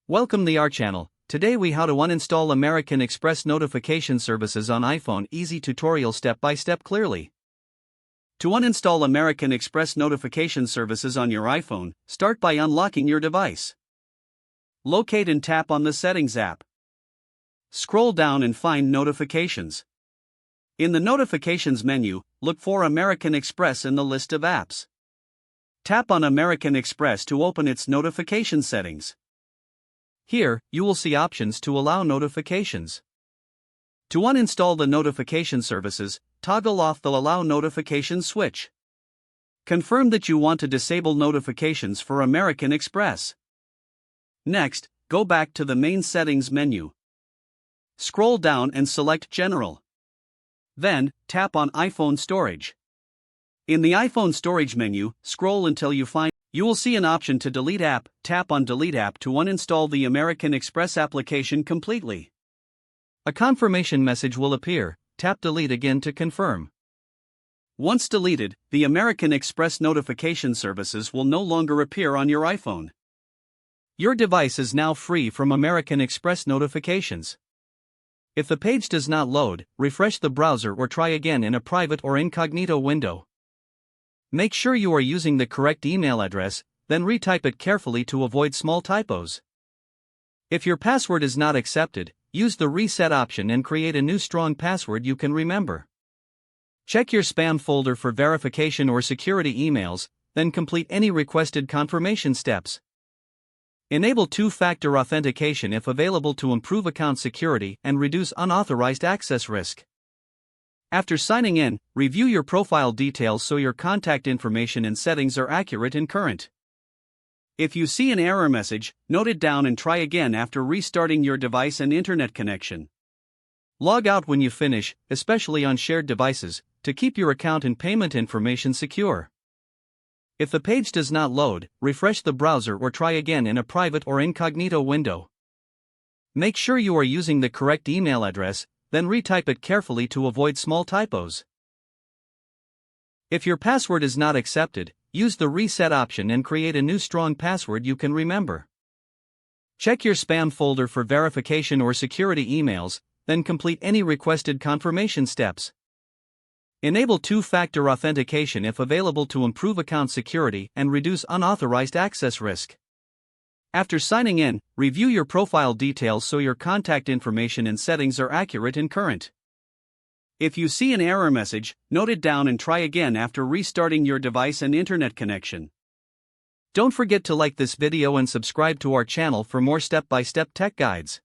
Welcome to our channel. Today we how to uninstall American Express notification services on iPhone. Easy tutorial step by step clearly. To uninstall American Express notification services on your iPhone, start by unlocking your device. Locate and tap on the Settings app. Scroll down and find Notifications. In the Notifications menu, look for American Express in the list of apps. Tap on American Express to open its notification settings. Here, you will see options to allow notifications. To uninstall the notification services, toggle off the Allow Notifications switch. Confirm that you want to disable notifications for American Express. Next, go back to the main settings menu. Scroll down and select General. Then, tap on iPhone Storage. In the iPhone Storage menu, scroll until you will see an option to delete app. Tap on Delete app to uninstall the American Express application completely. A confirmation message will appear. Tap Delete again to confirm. Once deleted, the American Express notification services will no longer appear on your iPhone. Your device is now free from American Express notifications. If the page does not load, refresh the browser or try again in a private or incognito window. Make sure you are using the correct email address, then retype it carefully to avoid small typos. If your password is not accepted, use the reset option and create a new strong password you can remember. Check your spam folder for verification or security emails, then complete any requested confirmation steps. Enable two-factor authentication if available to improve account security and reduce unauthorized access risk. After signing in, review your profile details so your contact information and settings are accurate and current. If you see an error message, note it down and try again after restarting your device and internet connection. Log out when you finish, especially on shared devices, to keep your account and payment information secure. If the page does not load, refresh the browser or try again in a private or incognito window. Make sure you are using the correct email address, then retype it carefully to avoid small typos. If your password is not accepted, use the reset option and create a new strong password you can remember. Check your spam folder for verification or security emails, then complete any requested confirmation steps. Enable two-factor authentication if available to improve account security and reduce unauthorized access risk. After signing in, review your profile details so your contact information and settings are accurate and current. If you see an error message, note it down and try again after restarting your device and internet connection. Don't forget to like this video and subscribe to our channel for more step-by-step tech guides.